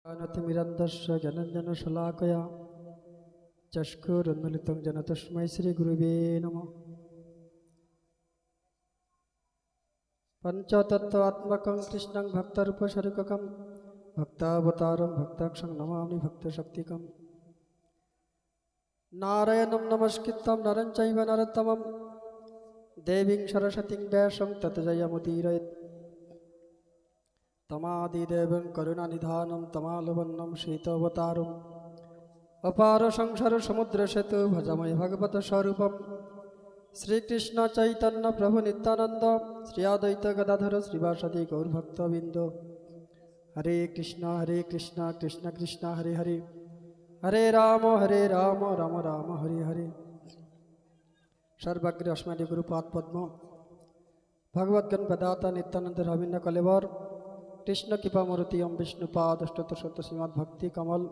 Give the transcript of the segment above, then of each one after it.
ज्ञानतिमिरन्दस्य ज्ञानञ्जनशलाकया चक्षुरुन्मिलितं येन तस्मै श्रीगुरुवे नमः। पञ्चतत्त्वात्मकं कृष्णं भक्तरूपशरीकं भक्तावतारं भक्ताक्षं नमामि भक्तशक्तिकं। नारायणं नमस्कृत्य नरं चैव नरोत्तमं देवीं सरस्वतीं व्यासं ततो जयमुदीरयेत्। तमादिदेवं करुणानिधानं तमालवन्नं शीतोऽवतारम् अपार संसार समुद्र सेतु भजमय भगवत स्वरूपम श्रीकृष्ण चैतन्य प्रभु नित्यानंद श्री अद्वैत गदाधर श्रीवासदि गौरभक्तबिंद। हरे कृष्ण कृष्ण कृष्ण हरे हरे हरे राम राम राम हरे हरे। सर्वग्र अस्मदि गुरुपाद पद्म भगवद्गण पदाता नित्यानंद रविन्द्र कलेवर कृष्ण कृपामूर्ति ओम विष्णुपाद अष्टोत्तर शत श्रीमद् भक्ति कमल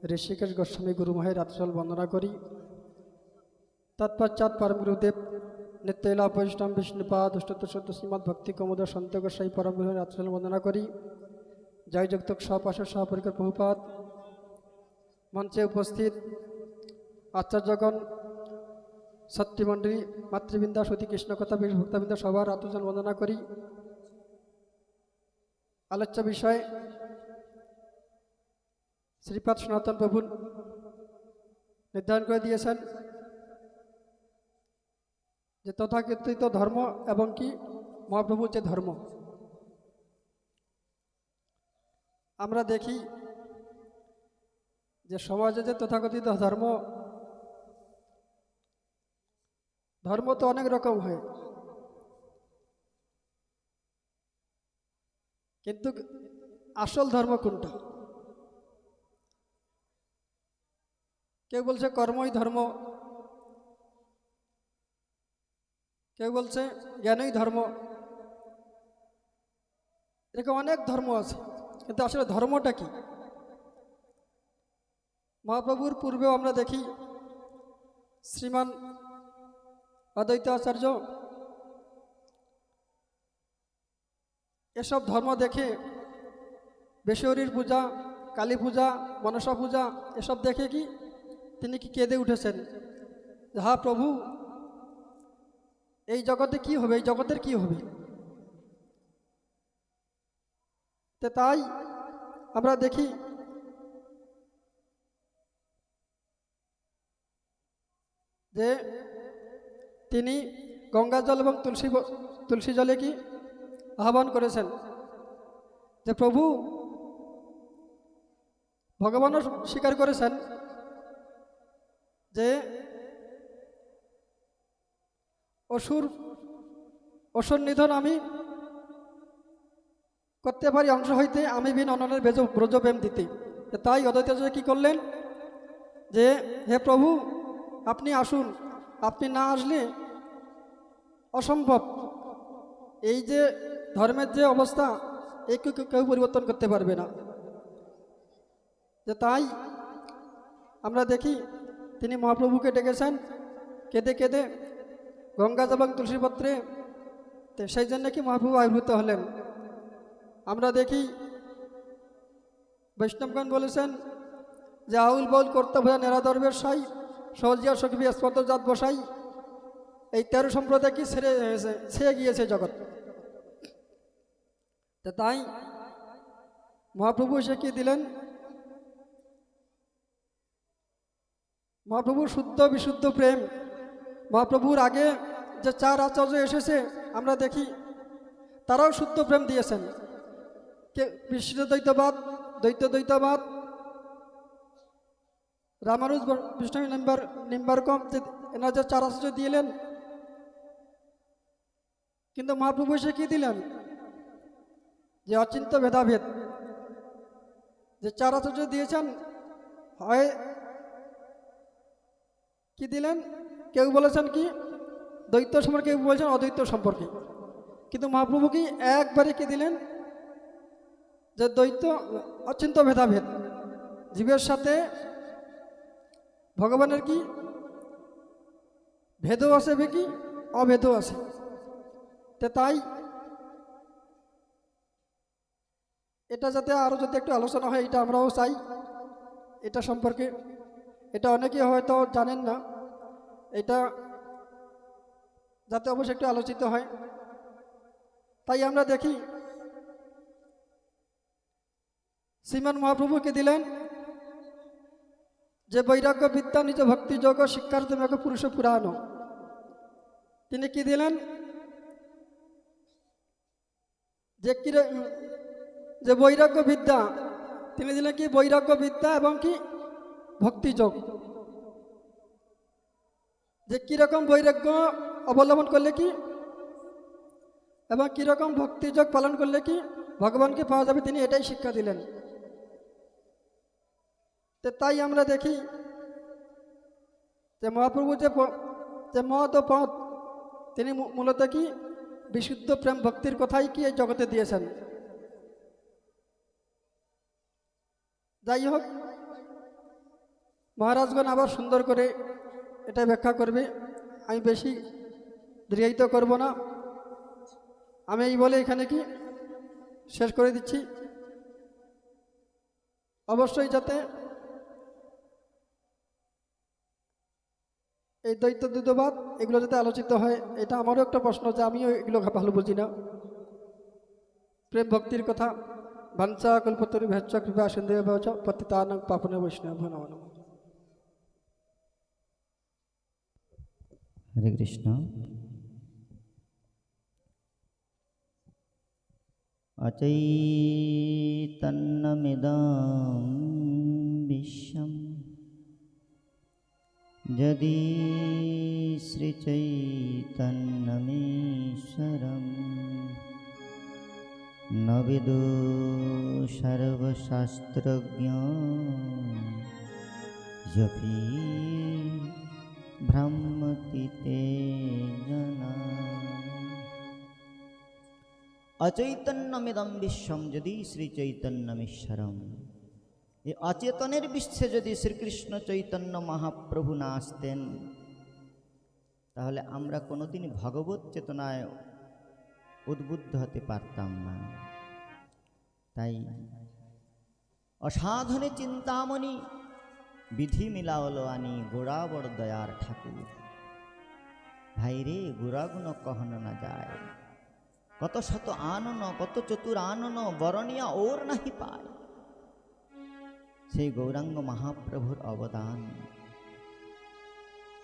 ऋषिकेश गोस्वामी गुरुमहे रात्रल वंदना करी। तत्पश्चात परम गुरुदेव नित्यला वैष्णव विष्णुपाद अष्टोत्तर शत श्रीमद् भक्ति कमोदर संत गोसाई परम गुरु रात्रल वंदना करी। जय जगतक सहपाशर सहपरिकर प्रभुपाद मंचे उपस्थित आचार्यगण सत्यमंडली मातृबृंदा सती कृष्ण कथा भक्तबृंदा सবার रात्रजन वंदना करी। आलोच्य विषय श्रीपाद सनातन प्रभु निर्धारण कर दिएছেন যে তথাকথিত ধর্ম এবং কি মহাপ্রভুর যে ধর্ম। আমরা দেখি যে সমাজে যে তথাকথিত ধর্ম ধর্ম তো অনেক রকম হয়, কিন্তু আসল ধর্ম কোনটা? কেউ বলছে কর্মই ধর্ম, কেউ বলছে জ্ঞানই ধর্ম, এরকম অনেক ধর্ম আছে, কিন্তু আসলে ধর্মটা কি? মহাপ্রভুর পূর্বেও আমরা দেখি শ্রীমান অদ্বৈত আচার্য এসব ধর্ম দেখে বেশরীর পূজা, কালী পূজা, মনসা পূজা এসব দেখে কি তিনি কি কেঁদে উঠেছেন যে হা প্রভু, এই জগতে কি হবে, এই জগতের কি হবে? তো তাই আমরা দেখি যে তিনি গঙ্গা জল এবং তুলসী জলে কি আহ্বান করেছেন যে প্রভু ভগবানও স্বীকার করেছেন যে অসুর নিধন আমি করতে পারি অংশ হইতে, আমি বিন অননের ব্রজপ্রেম দিতে। তাই অদ্বৈত কি করলেন যে হে প্রভু আপনি আসুন, আপনি না আসলে অসম্ভব, এই যে ধর্মের যে অবস্থা এই কেউ পরিবর্তন করতে পারবে না। যে তাই আমরা দেখি তিনি মহাপ্রভুকে ডেকেছেন কেঁদে কেঁদে গঙ্গা এবং তুলসীপত্রে, সেই জন্য কি মহাপ্রভু আবির্ভূত হলেন। আমরা দেখি বৈষ্ণবগণ বলেছেন যে আউল বাউল করতে ভোজা নেরাদর্বের সাই সহজিয়া সখবি স্পর্ধজাত বসাই, এই 13 সম্প্রদায় কি ছেড়ে গিয়েছে জগৎ। তাই মহাপ্রভু এসে কি দিলেন, মহাপ্রভুর শুদ্ধ বিশুদ্ধ প্রেম। মহাপ্রভুর আগে যে 4 আচার্য এসেছে আমরা দেখি তারাও শুদ্ধ প্রেম দিয়েছেন। বিশিষ্ট দ্বৈতবাদ, দ্বৈতবাদ, রামানুজ বিষ্ণু নিম্বারকম এনার যে 4 আচার্য দিলেন, কিন্তু মহাপ্রভু এসে কি দিলেন যে অচিন্ত ভেদাভেদ। যে 4 আচার্য দিয়েছেন হয় কি দিলেন, কেউ বলেছেন কি দ্বৈত সম্পর্কে, কেউ বলেছেন অদ্বৈত সম্পর্কে, কিন্তু মহাপ্রভু কি একবারে কি দিলেন যে দ্বৈত অচিন্ত ভেদাভেদ, জীবের সাথে ভগবানের কি ভেদও আছে, কি অভেদও আছে। তাই এটা যাতে আরও যদি একটু আলোচনা হয় এটা আমরাও চাই। এটা সম্পর্কে এটা অনেকে হয়তো জানেন না, এটা যাতে অবশ্যই একটু আলোচিত হয়। তাই আমরা দেখি শ্রীমান মহাপ্রভুকে দিলেন যে বৈরাগ্য বিদ্যা নিজ ভক্তি যোগ শিক্ষার্থী পুরুষ পুরাণ। তিনি কি দিলেন যে যে বৈরাগ্য বিদ্যা, তিনি দিলেন কি বৈরাগ্য বিদ্যা এবং কি ভক্তিযোগ। যে কীরকম বৈরাগ্য অবলম্বন করলে কি এবং কীরকম ভক্তিযোগ পালন করলে কি ভগবানকে পাওয়া যাবে, তিনি এটাই শিক্ষা দিলেন। তো তাই আমরা দেখি যে মহাপ্রভু যে মত ও পথ, তিনি মূলত কি বিশুদ্ধ প্রেম ভক্তির কথাই কি এই জগতে দিয়েছেন। যাই হোক, মহারাজগণ আবার সুন্দর করে এটা ব্যাখ্যা করবে, আমি বেশি দীর্ঘায়িত করব না। আমি এই বলে এখানে কি শেষ করে দিচ্ছি। অবশ্যই যাতে এই দ্বৈত দ্বৈতবাদ এগুলো যাতে আলোচিত হয়, এটা আমারও একটা প্রশ্ন যে আমিও এগুলো ভালো বুঝি না। প্রেম ভক্তির কথা ভাঞ্চা কল্পতরু ভেচ্ছ কৃপা সিন্ধু ভবচ পতিতানাং পাবনে বৈষ্ণবো নমো নমঃ। হরে কৃষ্ণ। অচৈতন্যমিদং বিশ্বম যদি শ্রীচৈতন্যমীশ্বরম ন বিদু সর্বশাস্ত্রজ্ঞ যপি ভ্রমতি তে জনা। অচৈতন্যমিদম বিশ্বম যদি শ্রীচৈতন্যমীশ্বরম, এই অচেতনের বিশ্বে যদি শ্রীকৃষ্ণ চৈতন্য মহাপ্রভু না আসতেন তাহলে আমরা কোনোদিন ভগবত চেতনায় উদ্বুদ্ধ হতে পারতাম না। তাই অসাধনে চিন্তামণি বিধি মিলাওলো আনি গোড়া বড় দয়ার ঠাকুর। ভাইরে গুণাগুণ কহনো না যায়, কত শত আনন কত চতুর আনন বরণিয়া ওর নাহি পায়। সেই গৌরাঙ্গ মহাপ্রভুর অবদান,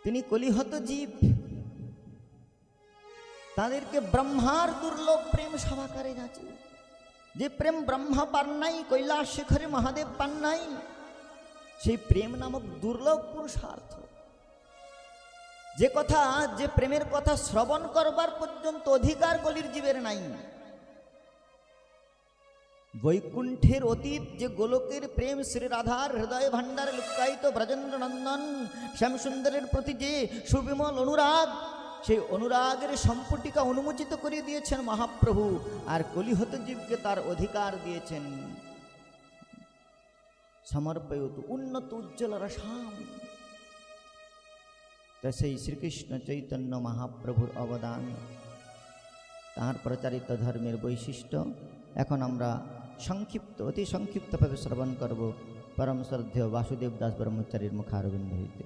তিনি কলিহত জীব, তাদেরকে ব্রহ্মার দুর্লভ প্রেম সভাকারে যাচ্ছে। যে প্রেম ব্রহ্মা পান নাই, কৈলাস শিখরে মহাদেব পান নাই, সেই প্রেম নামক দুর্লভ পুরুষার্থ। যে কথা, যে প্রেমের কথা শ্রবণ করবার পর্যন্ত অধিকার কলির জীবের নাই। বৈকুণ্ঠের অতীত যে গোলকের প্রেম, শ্রী রাধার হৃদয় ভাণ্ডারে লুক্কায়িত ব্রজেন্দ্র নন্দন শ্যামসুন্দরের প্রতি যে সুবিমল অনুরাগ, সেই অনুরাগের সম্পুটিকা উন্মোচিত করে দিয়েছেন মহাপ্রভু, আর কলিহত জীবকে তার অধিকার দিয়েছেন সমর্পয়ত উন্নত উজ্জ্বল রসাম। তা সেই শ্রীকৃষ্ণ চৈতন্য মহাপ্রভুর অবদান, তাঁর প্রচারিত ধর্মের বৈশিষ্ট্য এখন আমরা সংক্ষিপ্ত, অতি সংক্ষিপ্তভাবে শ্রবণ করব পরম শ্রদ্ধেয় বাসুদেব দাস ব্রহ্মচারীর মুখারবিন্দ হইতে।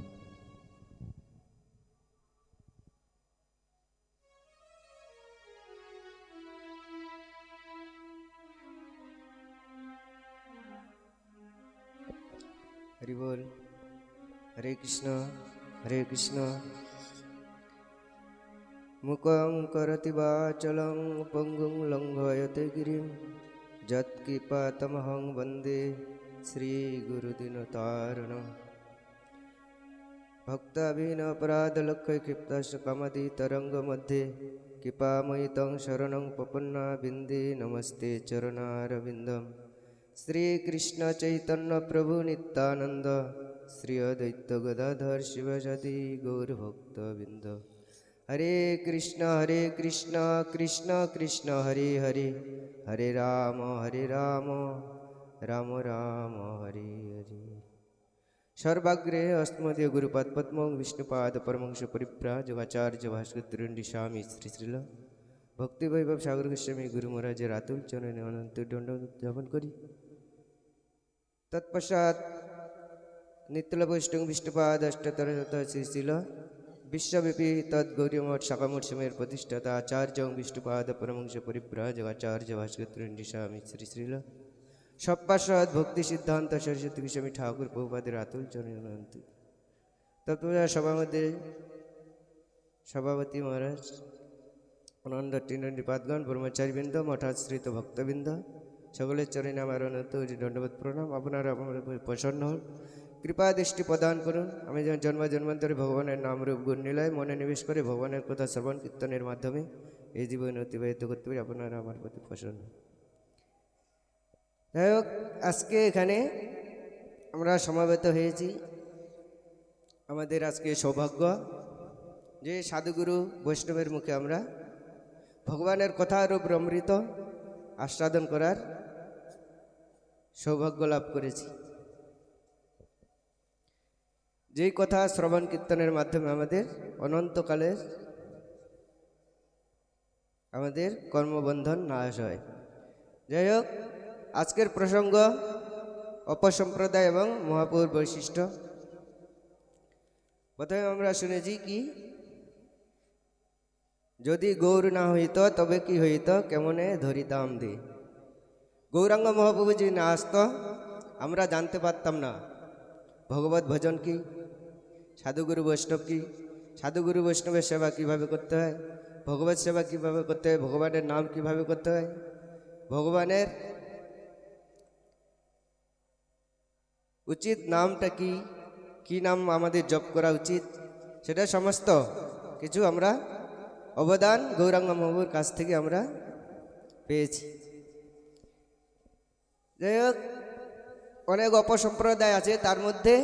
হরি বল। হরে কৃষ্ণ হরে কৃষ্ণ। মুকং করতি বাচলং পঙ্গুং লঙ্ঘয়তে গিরিম যৎকৃপাতমহং বন্দে শ্রীগুরুদিনতারিণম। ভক্তাভিনপরাধলক্ষৈক্ষিপ্তস্য কামতিতরঙ্গमध्ये কৃপাময়ি तं शरणं पपन्ना बिन्दे नमस्ते चरणारविन्दं। श्रीकृष्ण चैतन्य प्रभु नित्यानंद, श्री अद्वैत गदाधर शिवसदि गौरभक्तबिंद। हरे कृष्ण कृष्ण कृष्ण हरे हरे, हरे राम राम राम हरे हरे। सर्वाग्रे अस्मदीय गुरुपाद पद्मं विष्णुपाद परमंश परिव्राजकाचार्य भास्कर दिशामि श्री श्रील ভক্তি বৈভব সাগর গোস্বামী গুরু মহারাজের আতুল চরণে অনন্ত দণ্ড জ্ঞাপন করি। তৎপশ্চাৎ নিত্যল বৈষ্ণব বিষ্ণুপাদ অষ্টতর শ্রীশিল বিশ্বব্যাপী তদ্গৌরী মঠ শাখামঠ সময়ের প্রতিষ্ঠাতা আচার্য বিষ্ণুপাদ পরমংশ পরিব্রাজক আচার্য ভাস্কর স্বামী শ্রী শ্রীল সপ্পার্ষদ ভক্তি সিদ্ধান্ত সরস্বতী গোস্বামী ঠাকুর প্রভুপাদের আতুল চরণে অনন্ত। তৎপশ্চাৎ সভার মধ্যে সভাপতি মহারাজ অনন্ত টিন্ডিপাতগণ ব্রহ্মচারীবৃন্দ মঠাশ্রিত ভক্তবৃন্দ সকলের চরণে আমার অনন্ত দণ্ডবোধ প্রণাম। আপনারা আমার উপর প্রসন্ন হন, কৃপা দৃষ্টি প্রদান করুন। আমি যেন জন্ম জন্মান্তরে ভগবানের নাম রূপ গুণ নিলয় মনে নিবেশ করে ভগবানের কথা শ্রবণ কীর্তনের মাধ্যমে এই জীবন অতিবাহিত করতে পারি। আপনারা আমার প্রতি প্রসন্ন। যাই হোক, আজকে এখানে আমরা সমাবেত হয়েছি। আমাদের আজকে সৌভাগ্য যে সাধুগুরু বৈষ্ণবের মুখে আমরা ভগবানের কথারূপ অমৃত আস্বাদন করার সৌভাগ্য লাভ করেছি। যেই কথা শ্রবণ কীর্তনের মাধ্যমে আমাদের অনন্তকালের আমাদের কর্মবন্ধন নাশ হয়। যাই হোক, আজকের প্রসঙ্গ অপসম্প্রদায় এবং মহাপুর বৈশিষ্ট্য। প্রথমে আমরা শুনেছি কি, যদি গৌর না হইত তবে কি হইত, কেমনে ধরিতাম দে। গৌরাঙ্গ মহাপ্রভু যদি না আসতো আমরা জানতে পারতাম না ভগবত ভজন কি, সাধুগুরু বৈষ্ণব কি, সাধুগুরু বৈষ্ণবের সেবা কিভাবে করতে হয়, ভগবত সেবা কিভাবে করতে হয়, ভগবানের নাম কিভাবে করতে হয়, ভগবানের উচিত নামটা কি, কি নাম আমাদের জপ করা উচিত, সেটা সমস্ত কিছু আমরা অবদান গৌরাঙ্গ মহাপ্রভুর কাছ থেকে আমরা পেয়েছি। যাই হোক, অনেক অপসম্প্রদায় আছে, তার মধ্যে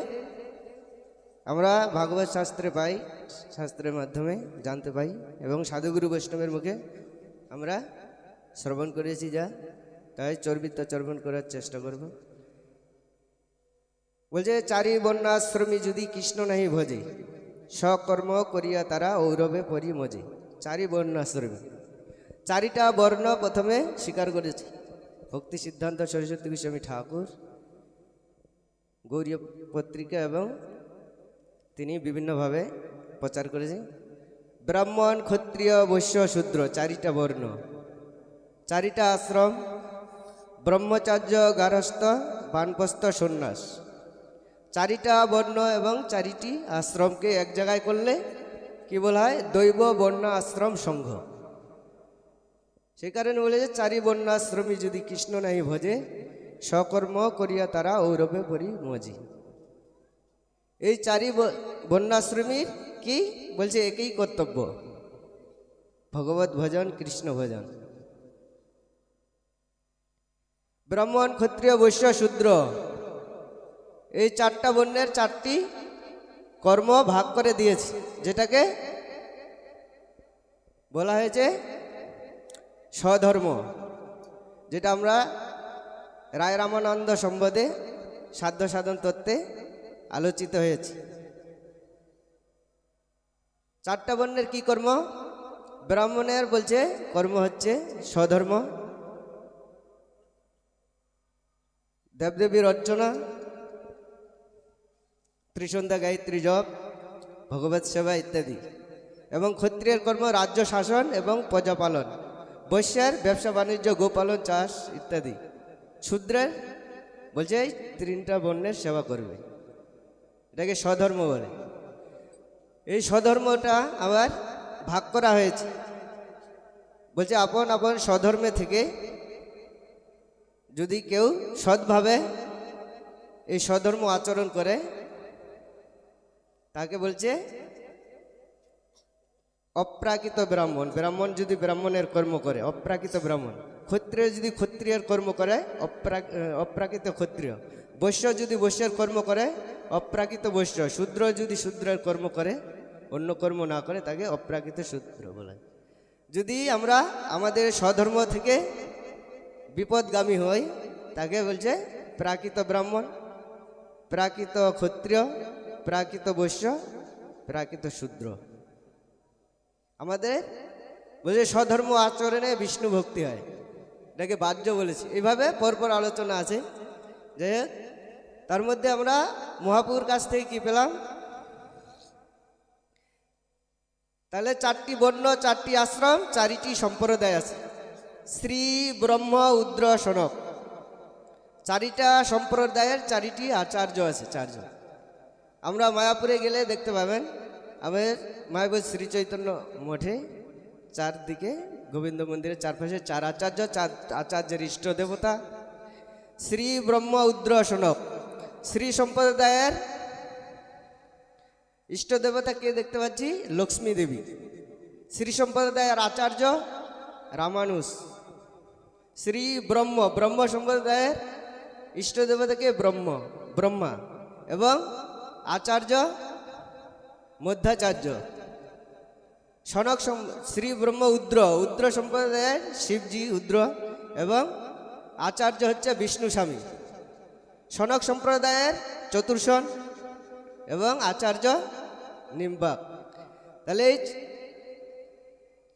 আমরা ভাগবত শাস্ত্রে পাই, শাস্ত্রের মাধ্যমে জানতে পাই এবং সাধুগুরু বৈষ্ণবের মুখে আমরা শ্রবণ করেছি। যা তাই চর্বিত চর্বণ করার চেষ্টা করব। বলছে, চারি বর্ণাশ্রমী যদি কৃষ্ণ নাহি ভজে, সকর্ম করিয়া তারা ঔরবে পরি মজে। চারি বর্ণাশ্রমী, চারিটা বর্ণ প্রথমে স্বীকার করেছে ভক্তি সিদ্ধান্ত সরস্বতী গোস্বামী ঠাকুর গৌরী পত্রিকা, এবং তিনি বিভিন্নভাবে প্রচার করেছেন। ব্রাহ্মণ, ক্ষত্রিয়, বৈশ্য, শূদ্র, চারিটা বর্ণ, চারিটা আশ্রম, ব্রহ্মচার্য, গারস্থ, বানপ্রস্থ, সন্ন্যাস। চারিটা বর্ণ এবং চারিটি আশ্রমকে এক জায়গায় করলে কি বলা হয়, দৈব বর্ণ আশ্রম সংঘ। সেই কারণে বলে যে চারি বর্ণাশ্রমী যদি কৃষ্ণ নাহি ভজে, সকর্ম করিয়া তারা ঔরবে পরি মজি। এই চারি বর্ণাশ্রমীর কি বলছে, একই কর্তব্য, ভগবত ভজন, কৃষ্ণ ভজন। ব্রাহ্মণ, ক্ষত্রিয়, বৈশ্য, শূদ্র, এই চারটা বর্ণের চারটি কর্ম ভাগ করে দিয়েছে, যেটাকে বলা হয়েছে স্বধর্ম, যেটা আমরা রায় রামানন্দ সম্বন্ধে সাধ্য সাধন তত্ত্বে আলোচিত হয়েছে। চারটা বর্ণের কি কর্ম? ব্রাহ্মণের বলছে কর্ম হচ্ছে স্বধর্ম, দেবদেবীর অর্চনা, ত্রিসন্ধ্যা গায়ত্রী জপ, ভগবত সেবা ইত্যাদি। এবং ক্ষত্রিয়ের কর্ম রাজ্য শাসন এবং প্রজা পালন, বৈশ্যের ব্যবসা বাণিজ্য, গোপালন, চাষ ইত্যাদি। শূদ্রের বলছে এই তিনটা বর্ণের সেবা করবে, এটাকে স্বধর্ম বলে। এই স্বধর্মটা আবার ভাগ করা হয়েছে, বলছে আপন আপন স্বধর্মে থেকে যদি কেউ সৎভাবে এই স্বধর্ম আচরণ করে তাকে বলছে অপ্রাকৃত ব্রাহ্মণ। ব্রাহ্মণ যদি ব্রাহ্মণের কর্ম করে অপ্রাকৃত ব্রাহ্মণ, ক্ষত্রিয় যদি ক্ষত্রিয়ের কর্ম করে অপ্রাকৃত ক্ষত্রিয়, বৈশ্য যদি বৈশ্যের কর্ম করে অপ্রাকৃত বৈশ্য, শূদ্র যদি শূদ্রের কর্ম করে, অন্য কর্ম না করে, তাকে অপ্রাকৃত শূদ্র বলে। যদি আমরা আমাদের স্বধর্ম থেকে বিপদগামী হই তাকে বলছে প্রাকৃত ব্রাহ্মণ, প্রাকৃত ক্ষত্রিয়, প্রাকৃত বৈশ্য, প্রাকৃত শূদ্র। আমাদের বলছে স্বধর্ম আচরণে বিষ্ণু ভক্তি হয়, এটাকে বাহ্য বলেছি। এইভাবে পরপর আলোচনা আছে। যাই হোক, তার মধ্যে আমরা মহাপুর কাছ থেকে কি পেলাম, তাহলে 4টি বর্ণ, 4টি আশ্রম, 4টি সম্প্রদায় আছে। শ্রী ব্রহ্ম উদ্র সনক, 4টা সম্প্রদায়ের 4টি আচার্য আছে, 4 জন। আমরা মায়াপুরে গেলে দেখতে পাবেন আমাদের মায়াপুর শ্রী চৈতন্য মঠে চারদিকে গোবিন্দ মন্দিরের চারপাশে 4 আচার্য, 4 আচার্যের ইষ্ট দেবতা। শ্রী ব্রহ্ম উদ্র সনক, শ্রী সম্প্রদায়ের ইষ্ট দেবতা কে দেখতে পাচ্ছি, লক্ষ্মী দেবী। শ্রী সম্প্রদায়ের আচার্য রামানুষ। শ্রী ব্রহ্ম, ব্রহ্ম সম্প্রদায়ের ইষ্ট দেবতাকে ব্রহ্মা এবং আচার্য মধ্যাচার্য। সনক শ্রী ব্রহ্ম উদ্র সম্প্রদায়ের শিবজি উদ্র এবং আচার্য হচ্ছে বিষ্ণু স্বামী। সনক সম্প্রদায়ের চতুর্শন এবং আচার্য নিম্বাক। তাহলে এই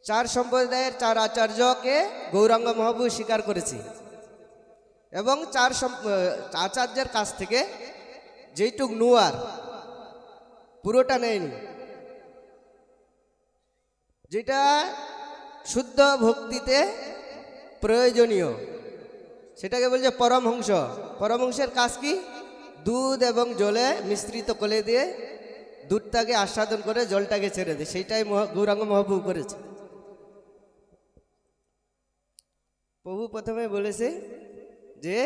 4 সম্প্রদায়ের 4 আচার্যকে গৌরাঙ্গ মহাপ্রভু স্বীকার করেছে এবং 4 আচার্যের কাছ থেকে যেইটুক নুয়ার পুরোটা নেয়নি, যেটা শুদ্ধ ভক্তিতে প্রয়োজনীয় সেটাকে বলছে পরমহংস। পরমহংসের কাজ কি, দুধ এবং জলে মিশ্রিত করে দিয়ে দুধটাকে আস্বাদন করে জলটাকে ছেড়ে দেয়, সেইটাই গৌরাঙ্গ মহাপ্রভু করেছে। প্রভু প্রথমে বলেছে যে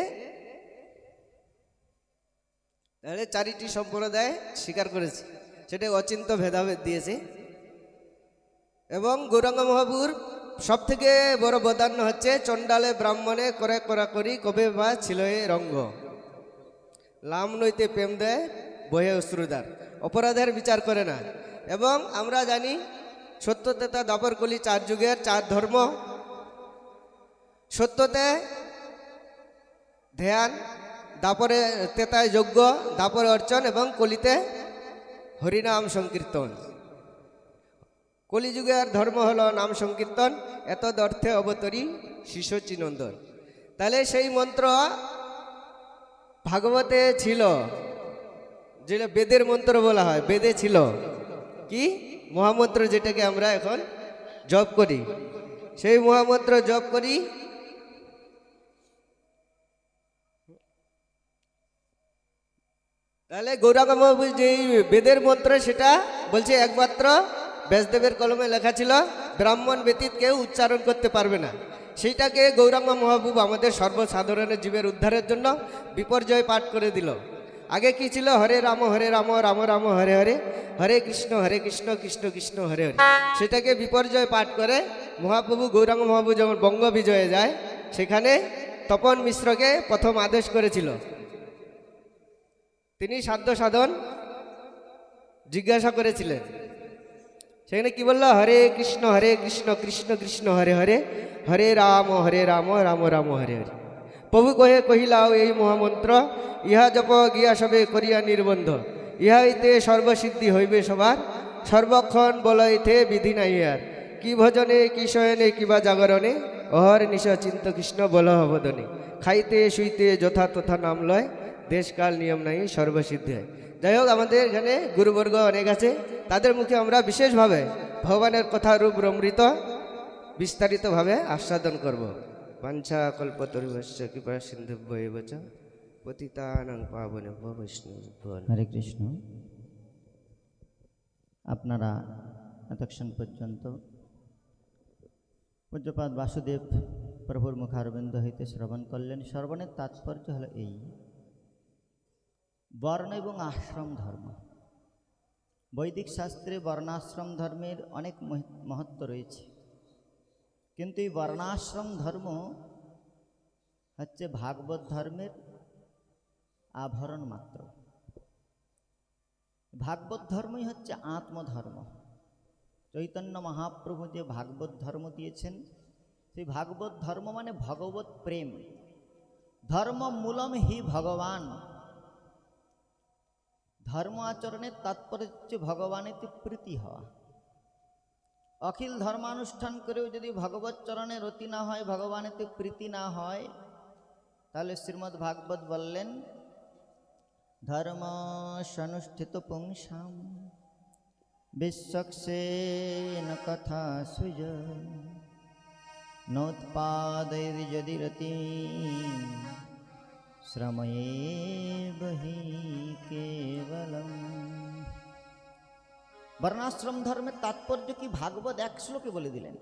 তাহলে 4টি সম্প্রদায় স্বীকার করেছে, সেটা অচিন্ত ভেদাভেদ দিয়েছে। এবং গৌরাঙ্গ মহাপ্রভুর সব থেকে বড় বদান্য হচ্ছে চণ্ডালে ব্রাহ্মণে করে করি কবে বা ছিল এ রঙ্গ, লাম নইতে প্রেম দেয় বহে অশ্রুদার, অপরাধের বিচার করে না। এবং আমরা জানি সত্যতেতা দাপর কলি 4 যুগের 4 ধর্ম। সত্যতে ধ্যান, দাপরে তেতায় যজ্ঞ, দাপরে অর্চন এবং কলিতে হরিনাম সংকীর্তন। কলিযুগের ধর্ম হলো নাম সংকীর্তন, এতদ অর্থে অবতরী শিশোচিনন্দন। তাহলে সেই মন্ত্র ভাগবতে ছিল, যেটা বেদের মন্ত্র বলা হয়, বেদে ছিল কি মহামন্ত্র, যেটাকে আমরা এখন জপ করি, সেই মহামন্ত্র জপ করি। তাহলে গৌরাঙ্গ মহাপ্রভু যে বেদের মন্ত্র সেটা বলছে একমাত্র ব্যাসদেবের কলমে লেখা ছিল, ব্রাহ্মণ ব্যতীত কেউ উচ্চারণ করতে পারবে না। সেইটাকে গৌরাঙ্গ মহাপ্রভু আমাদের সর্বসাধারণের জীবের উদ্ধারের জন্য বিপর্যয় পাঠ করে দিল। আগে কি ছিল, হরে রাম রাম রাম হরে হরে, হরে কৃষ্ণ কৃষ্ণ কৃষ্ণ হরে হরে। সেটাকে বিপর্যয় পাঠ করে মহাপ্রভু গৌরাঙ্গ মহাপ্রভু যখন বঙ্গ বিজয়ে যায়, সেখানে তপন মিশ্রকে প্রথম আদেশ করেছিল। তিনি সাধ্য সাধন জিজ্ঞাসা করেছিলেন, সেখানে কি বললো, হরে কৃষ্ণ কৃষ্ণ কৃষ্ণ হরে হরে, হরে রাম রাম রাম হরে হরে। প্রভু কহিলাও এই মহামন্ত্র, ইহা জপ গিয়া সবে করিয়া নির্বন্ধ, ইহাইতে সর্বসিদ্ধি হইবে সবার, সর্বক্ষণ বলইতে বিধি নাই আর, কি ভজনে কি শয়নে কিবা জাগরণে, অহর নিশ চিন্ত কৃষ্ণ বল হবদনে, খাইতে শুইতে যথা তথা নাম লয়, দেশকাল নিয়ম নাই সর্বসিদ্ধি হয়। যাই হোক, আমাদের এখানে গুরুবর্গ অনেক আছে, তাদের মুখে আমরা বিশেষভাবে ভগবানের কথা রূপ অমৃত বিস্তারিতভাবে আস্বাদন করব। বাঞ্ছা কল্পতরুভ্যশ্চ কৃপা সিন্ধুভ্যেব চ পতিতানাং পাবনেভ্যো বৈষ্ণবেভ্যো নমঃ। হরে কৃষ্ণ। আপনারা এতক্ষণ পর্যন্ত পূজ্যপাদ বাসুদেব প্রভুর মুখারবিন্দ হইতে শ্রবণ করলেন। শ্রবণের তাৎপর্য হলো এই, বর্ণ এবং আশ্রম ধর্ম। বৈদিক শাস্ত্রে বর্ণাশ্রম ধর্মের অনেক মহত্ব রয়েছে, কিন্তু এই বর্ণাশ্রম ধর্ম হচ্ছে ভাগবত ধর্মের আভরণ মাত্র। ভাগবত ধর্মই হচ্ছে আত্মধর্ম। চৈতন্য মহাপ্রভু যে ভাগবত ধর্ম দিয়েছেন, সেই ভাগবত ধর্ম মানে ভগবত প্রেম। ধর্ম মূলম হি ভগবান। ধর্ম আচরণের তাৎপর্য হচ্ছে ভগবানেতে প্রীতি হওয়া। অখিল ধর্মানুষ্ঠান করেও যদি ভগবত চরণে রতি না হয়, ভগবানেতে প্রীতি না হয়, তাহলে শ্রীমদ্ ভাগবত বললেন ধর্ম সনুষ্ঠিত পুংসাম বিশ্বক্সেন কথা সুজ নোৎপাদৈর যদি রতি শ্রময়ে বহি কেবলম। বর্ণাশ্রম ধর্মের তাৎপর্য কি ভাগবত এক শ্লোকে বলে দিলেন।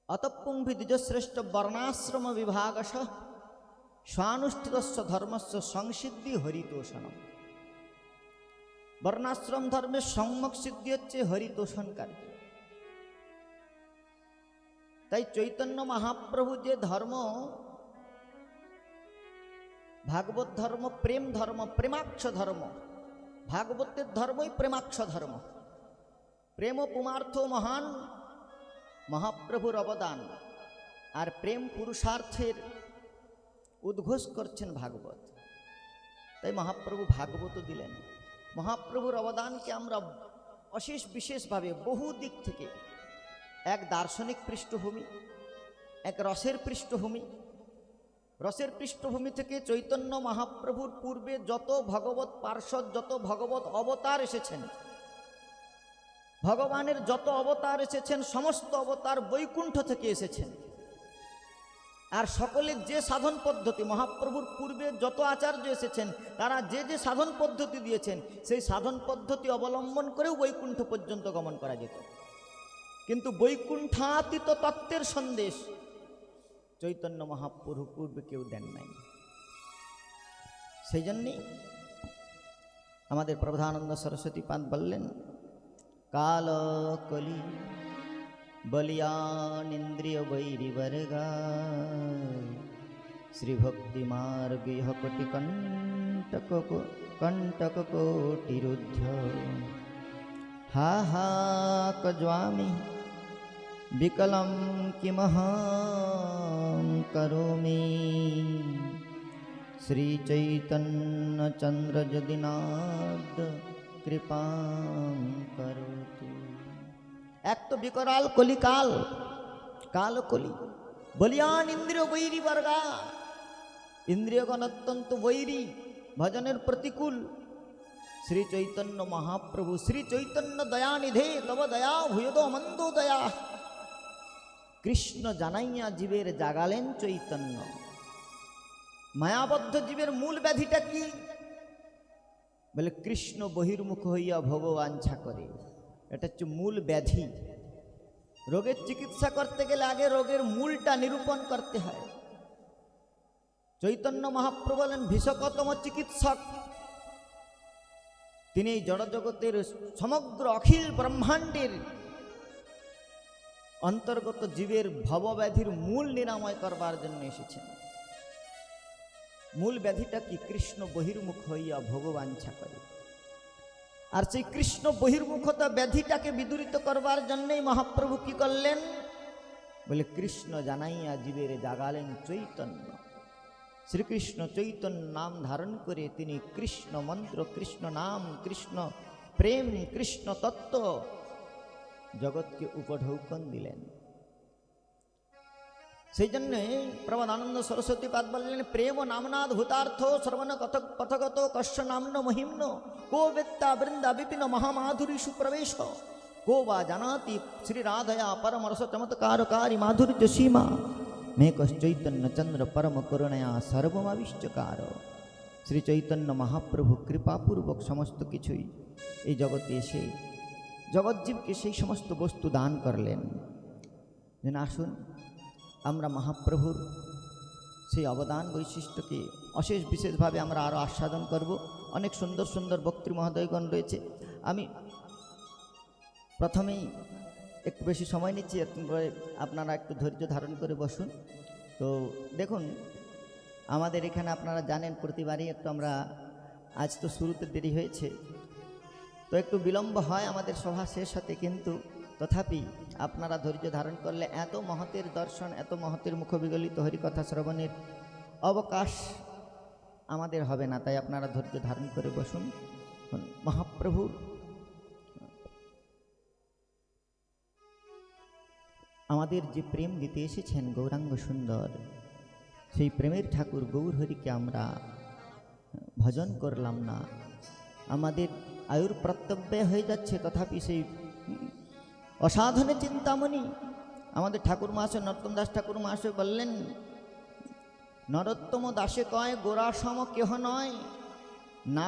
অতঃপুংভি দ্বিজশ্রেষ্ঠ বর্ণাশ্রম বিভাগশ স্বানুষ্ঠিতস্য ধর্মস্য সংসিদ্ধি হরিতোষণম। বর্ণাশ্রম ধর্মের সম্যক সিদ্ধি হচ্ছে হরিতোষণ কার্য। তাই চৈতন্য মহাপ্রভু যে ধর্ম, ভাগবত ধর্ম প্রেম ধর্ম, প্রেমাক্ষ ধর্ম। ভাগবতের ধর্মই প্রেমাক্ষ ধর্ম। প্রেম পুমার্থ মহান মহাপ্রভুর অবদান, আর প্রেম পুরুষার্থের উদ্ঘোষ করছেন ভাগবত। তাই মহাপ্রভু ভাগবত দিলেন। মহাপ্রভুর অবদানকে আমরা অশেষ বিশেষভাবে বহু দিক থেকে, এক দার্শনিক পৃষ্ঠভূমি, এক রসের পৃষ্ঠভূমি, রসের পৃষ্ঠভূমি থেকে চৈতন্য মহাপ্রভুর পূর্বে যত ভগবত পার্ষদ, যত ভগবত অবতার এসেছেন, ভগবানের যত অবতার এসেছেন, সমস্ত অবতার বৈকুণ্ঠ থেকে এসেছেন। আর সকলের যে সাধন পদ্ধতি, মহাপ্রভুর পূর্বে যত আচার্য এসেছেন তারা যে যে সাধন পদ্ধতি দিয়েছেন, সেই সাধন পদ্ধতি অবলম্বন করেও বৈকুণ্ঠ পর্যন্ত গমন করা যেত। কিন্তু বৈকুণ্ঠাতীত তত্ত্বের সন্দেশ চৈতন্য মহাপ্রভু পূর্বে কেউ দেন নাই। সেই জন্যে আমাদের প্রধানন্দ সরস্বতী পাদ বললেন কাল কলি বলিয়ান ইন্দ্রিয় বৈরি বর্গা শ্রী ভক্তি মার্গ কোটি কণ্টক কোটিরুদ্ধ হা হা কজ্বামি বিকলম কিমহং কरोमि শ্রী চৈতন্য চন্দ্র যদি নাদ কৃপাং করতু। এক তো বিকরাল কলিকাল, কাল কলি, বলিয়ান ইন্দ্রিয় বৈরি বর্গা, ইন্দ্রিয়গণ অত্যন্ত বৈরী, ভজনের প্রতিকূল। শ্রী চৈতন্য মহাপ্রভু, শ্রী চৈতন্য দয়ানিধে তব দয়া ভূয়দ মন্দো দয়া। কৃষ্ণ জানাইয়া জীবের জাগালেন চৈতন্য। মায়াবদ্ধ জীবের মূল ব্যাধিটা কি? বলে কৃষ্ণ বহির্মুখ হইয়া ভগবাঞ্ছা করে। এটা হচ্ছে মূল ব্যাধি। রোগের চিকিৎসা করতে গেলে আগে রোগের মূলটা নিরূপণ করতে হয়। চৈতন্য মহাপ্রভু বলেন ভীষকতম চিকিৎসক। তিনি এই জড়জগতের সমগ্র অখিল ব্রহ্মাণ্ডের অন্তর্গত জীবের ভবব্যাধির মূল নিরাময় করবার জন্য এসেছেন। মূল ব্যাধিটা কি? কৃষ্ণ বহির্মুখ হইয়া ভগবাঞ্ছা করে। আর সেই কৃষ্ণ বহির্মুখতা ব্যাধিটাকে বিদূরিত করবার জন্যই মহাপ্রভু কি করলেন? বলে কৃষ্ণ জানাইয়া জীবের জাগালেন চৈতন্য। শ্রীকৃষ্ণ চৈতন্য নাম ধারণ করে তিনি কৃষ্ণ মন্ত্র, কৃষ্ণ নাম, কৃষ্ণ প্রেম, কৃষ্ণ তত্ত্ব জগৎকে উপঢৌকন দিলেন। সেই জন্যে প্রবধানন্দ সরস্বতী পাদ বললেন প্রেম নামনাদ ভূতার্থ শ্রবণ কথগত কশ্য নাম্ন মহিম্ন কো বেত্তা বৃন্দা বিপিন মহামাধুরী সুপ্রবেশ কো বা জানাতি শ্রী রাধয়া পরমরস চমৎকারকারী মাধুর্য সীমা মে কশ্চৈতন্য চন্দ্র পরম করুণয়া সর্বমাবিষ্টকার। শ্রী চৈতন্য মহাপ্রভু কৃপাপূর্বক সমস্ত কিছুই এই জগতে এসে জগৎজীবকে সেই সমস্ত বস্তু দান করলেন। যেন আসুন আমরা মহাপ্রভুর সেই অবদান বৈশিষ্ট্যকে অশেষ বিশেষভাবে আমরা আরও আস্বাদন করব। অনেক সুন্দর সুন্দর বক্তৃ মহোদয়গণ রয়েছে। আমি প্রথমেই একটু বেশি সময় নিচ্ছি, আপনারা একটু ধৈর্য ধারণ করে বসুন। তো দেখুন আমাদের এখানে আপনারা জানেন প্রতিবারই একটু আমরা, আজ তো শুরুতে দেরি হয়েছে তো একটু বিলম্ব হয় আমাদের সভা শেষ হতে, কিন্তু তথাপি আপনারা ধৈর্য ধারণ করলে এত মহতের দর্শন, এত মহতের মুখবিগলিত হরিকথা শ্রবণের অবকাশ আমাদের হবে না। তাই আপনারা ধৈর্য ধারণ করে বসুন। মহাপ্রভুর আমাদের যে প্রেম দিতে এসেছেন গৌরাঙ্গ সুন্দর, সেই প্রেমের ঠাকুর গৌর হরিকে আমরা ভজন করলাম না, আমাদের আয়ুর প্রত্যব্যয় হয়ে যাচ্ছে। তথাপি সেই অসাধনে চিন্তামণি আমাদের ঠাকুর মহাশয় নরোত্তম দাস ঠাকুর মহাশয় বললেন, নরোত্তম দাসে কয় গোরা সম কেহ নয়, না